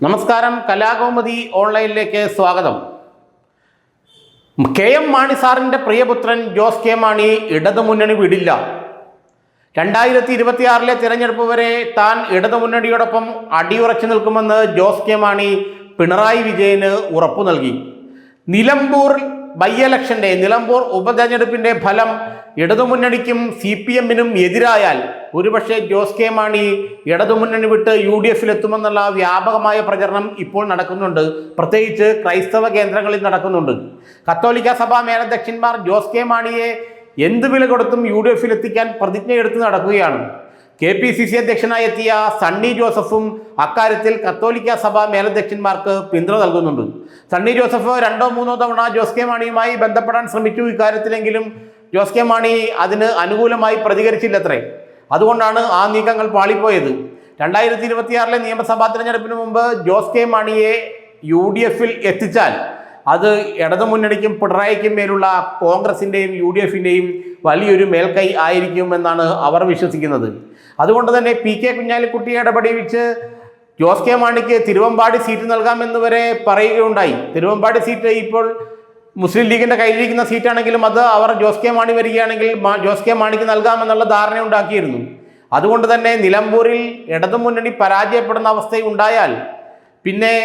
നമസ്കാരം, കലാകൗമുദി ഓൺലൈനിലേക്ക് സ്വാഗതം. കെ.എം. മാണി സാറിൻ്റെ പ്രിയപുത്രൻ ജോസ് കെ മാണി ഇടതുമുന്നണി വിടില്ല. 2026 തിരഞ്ഞെടുപ്പ് വരെ താൻ ഇടതുമുന്നണിയോടൊപ്പം അടിയുറച്ചു നിൽക്കുമെന്ന് ജോസ് കെ മാണി പിണറായി വിജയന് ഉറപ്പു നൽകി. നിലമ്പൂർ നിലമ്പൂർ ഉപതെരഞ്ഞെടുപ്പിൻ്റെ ഫലം ഇടതുമുന്നണിക്കും CPM-നും എതിരായാൽ ഒരുപക്ഷെ ജോസ് കെ മാണി ഇടതുമുന്നണി വിട്ട് UDF എത്തുമെന്നുള്ള വ്യാപകമായ പ്രചരണം ഇപ്പോൾ നടക്കുന്നുണ്ട്. പ്രത്യേകിച്ച് ക്രൈസ്തവ കേന്ദ്രങ്ങളിൽ നടക്കുന്നുണ്ട്. കത്തോലിക്ക സഭാ മേലധ്യക്ഷന്മാർ ജോസ് കെ മാണിയെ എന്ത് വില കൊടുത്തും UDF എത്തിക്കാൻ പ്രതിജ്ഞയെടുത്ത് നടക്കുകയാണ്. KPCC അധ്യക്ഷനായി എത്തിയ സണ്ണി ജോസഫും അക്കാര്യത്തിൽ കത്തോലിക്ക സഭാ മേലധ്യക്ഷന്മാർക്ക് പിന്തുണ നൽകുന്നുണ്ട്. സണ്ണി ജോസഫ് 2-3 തവണ ജോസ് കെ മാണിയുമായി ബന്ധപ്പെടാൻ ശ്രമിച്ചു. ഇക്കാര്യത്തിലെങ്കിലും ജോസ് കെ മാണി അതിന് അനുകൂലമായി പ്രതികരിച്ചില്ലത്രേ. അതുകൊണ്ടാണ് ആ നീക്കങ്ങൾ പാളിപ്പോയത്. 2026 നിയമസഭാ തിരഞ്ഞെടുപ്പിന് മുമ്പ് ജോസ് കെ മാണിയെ UDF എത്തിച്ചാൽ അത് ഇടതുമുന്നണിക്കും പിണറായിക്കും മേലുള്ള കോൺഗ്രസിൻ്റെയും UDF-ൻ്റെയും വലിയൊരു മേൽക്കൈ ആയിരിക്കുമെന്നാണ് അവർ വിശ്വസിക്കുന്നത്. അതുകൊണ്ട് തന്നെ PK കുഞ്ഞാലിക്കുട്ടിയെ ഇടപെടിച്ച് ജോസ് കെ മാണിക്ക് തിരുവമ്പാടി സീറ്റ് നൽകാമെന്ന് വരെ പറയുകയുണ്ടായി. തിരുവമ്പാടി സീറ്റ് ഇപ്പോൾ മുസ്ലിം ലീഗിൻ്റെ കയ്യിലിരിക്കുന്ന സീറ്റാണെങ്കിലും അത് അവർ ജോസ് കെ മാണി വരികയാണെങ്കിൽ ജോസ് കെ മാണിക്ക് നൽകാമെന്നുള്ള ധാരണ ഉണ്ടാക്കിയിരുന്നു. അതുകൊണ്ട് തന്നെ നിലമ്പൂരിൽ ഇടതുമുന്നണി പരാജയപ്പെടുന്ന അവസ്ഥയുണ്ടായാൽ പിന്നെ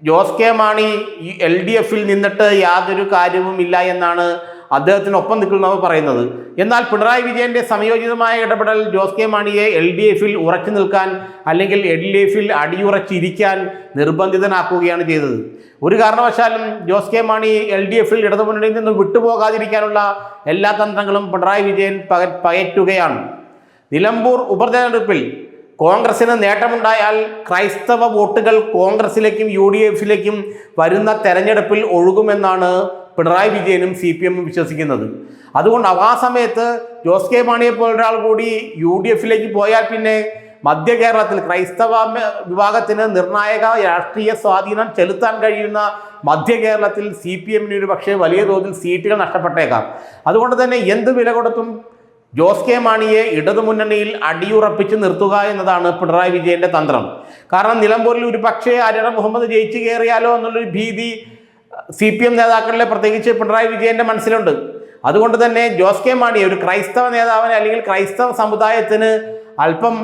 ജോസ് കെ മാണി ഈ LDF നിന്നിട്ട് യാതൊരു കാര്യവുമില്ല എന്നാണ് അദ്ദേഹത്തിനൊപ്പം നിൽക്കുന്നവർ പറയുന്നത്. എന്നാൽ പിണറായി വിജയന്റെ സംയോജിതമായ ഇടപെടൽ ജോസ് കെ മാണിയെ LDF ഉറച്ചു നിൽക്കാൻ അല്ലെങ്കിൽ LDF അടിയുറച്ചിരിക്കാൻ നിർബന്ധിതനാക്കുകയാണ് ചെയ്തത്. ഒരു കാരണവശാലും ജോസ് കെ മാണി LDF ഇടതുമുന്നണിയിൽ നിന്ന് വിട്ടുപോകാതിരിക്കാനുള്ള എല്ലാ തന്ത്രങ്ങളും പിണറായി വിജയൻ പയറ്റുകയാണ്. നിലമ്പൂർ ഉപതെരഞ്ഞെടുപ്പിൽ കോൺഗ്രസിന് നേട്ടമുണ്ടായാൽ ക്രൈസ്തവ വോട്ടുകൾ കോൺഗ്രസിലേക്കും UDF വരുന്ന തെരഞ്ഞെടുപ്പിൽ ഒഴുകുമെന്നാണ് പിണറായി വിജയനും CPM-ഉം വിശ്വസിക്കുന്നത്. അതുകൊണ്ട് ആ സമയത്ത് ജോസ് കെ മാണിയെ പോലൊരാൾ കൂടി UDF പോയാൽ പിന്നെ മധ്യ കേരളത്തിൽ ക്രൈസ്തവ വിഭാഗത്തിന് നിർണായക രാഷ്ട്രീയ സ്വാധീനം ചെലുത്താൻ കഴിയുന്ന മധ്യ കേരളത്തിൽ CPM-ന് ഒരു പക്ഷേ വലിയ തോതിൽ സീറ്റുകൾ നഷ്ടപ്പെട്ടേക്കാം. അതുകൊണ്ട് തന്നെ എന്ത് വില കൊടുത്തും ജോസ് കെ മാണിയെ ഇടതുമുന്നണിയിൽ അടിയുറപ്പിച്ച് നിർത്തുക എന്നതാണ് പിണറായി വിജയന്റെ തന്ത്രം. കാരണം നിലമ്പൂരിൽ ഒരു പക്ഷേ ആര്യട മുഹമ്മദ് ജയിച്ചു കയറിയാലോ എന്നുള്ളൊരു ഭീതി CPM നേതാക്കളിലെ പ്രത്യേകിച്ച് പിണറായി വിജയന്റെ മനസ്സിലുണ്ട്. അതുകൊണ്ട് തന്നെ ജോസ് കെ മാണി ഒരു ക്രൈസ്തവ നേതാവിന് അല്ലെങ്കിൽ ക്രൈസ്തവ സമുദായത്തിന് അല്പം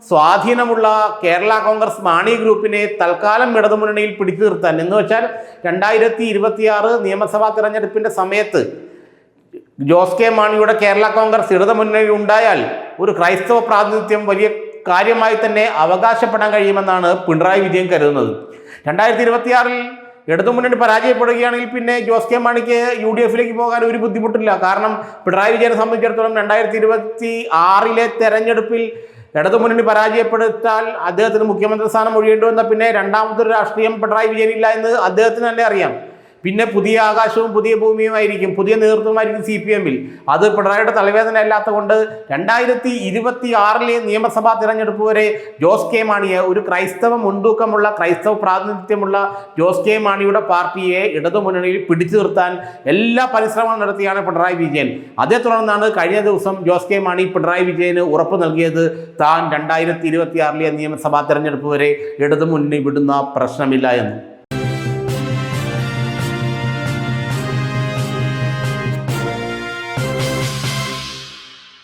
സ്വാധീനമുള്ള കേരള കോൺഗ്രസ് മാണി ഗ്രൂപ്പിനെ തൽക്കാലം ഇടതുമുന്നണിയിൽ പിടിച്ചു നിർത്താൻ എന്ന് വെച്ചാൽ 2026 നിയമസഭാ തിരഞ്ഞെടുപ്പിന്റെ സമയത്ത് ജോസ് കെ മാണിയുടെ കേരള കോൺഗ്രസ് ഇടതുമുന്നണിയിൽ ഉണ്ടായാൽ ഒരു ക്രൈസ്തവ പ്രാതിനിധ്യം വലിയ കാര്യമായി തന്നെ അവകാശപ്പെടാൻ കഴിയുമെന്നാണ് പിണറായി വിജയൻ കരുതുന്നത്. 2026 ഇടതുമുന്നണി പരാജയപ്പെടുകയാണെങ്കിൽ പിന്നെ ജോസ് കെ മാണിക്ക് UDF പോകാൻ ഒരു ബുദ്ധിമുട്ടില്ല. കാരണം പിണറായി വിജയനെ സംബന്ധിച്ചിടത്തോളം 2026 തെരഞ്ഞെടുപ്പിൽ ഇടതുമുന്നണി പരാജയപ്പെടുത്താൽ അദ്ദേഹത്തിന് മുഖ്യമന്ത്രി സ്ഥാനം ഒഴിയേണ്ടി വന്നാൽ പിന്നെ രണ്ടാമതൊരു രാഷ്ട്രീയം പിണറായി വിജയനില്ല എന്ന് അദ്ദേഹത്തിന് തന്നെ അറിയാം. പിന്നെ പുതിയ ആകാശവും പുതിയ ഭൂമിയുമായിരിക്കും, പുതിയ നേതൃത്വമായിരിക്കും CPM-ൽ. അത് പിണറായിയുടെ തലവേദന അല്ലാത്ത കൊണ്ട് 2026 നിയമസഭാ തിരഞ്ഞെടുപ്പ് വരെ ജോസ് കെ മാണിയെ ഒരു ക്രൈസ്തവ മുൻതൂക്കമുള്ള ക്രൈസ്തവ പ്രാതിനിധ്യമുള്ള ജോസ് കെ മാണിയുടെ പാർട്ടിയെ ഇടതുമുന്നണിയിൽ പിടിച്ചു നിർത്താൻ എല്ലാ പരിശ്രമങ്ങളും നടത്തിയാണ് പിണറായി വിജയൻ. അതേ തുടർന്നാണ് കഴിഞ്ഞ ദിവസം ജോസ് കെ മാണി പിണറായി വിജയന് ഉറപ്പ് നൽകിയത് താൻ 2026 നിയമസഭാ തിരഞ്ഞെടുപ്പ് വരെ ഇടതുമുന്നണി വിടുന്ന പ്രശ്നമില്ല എന്ന്.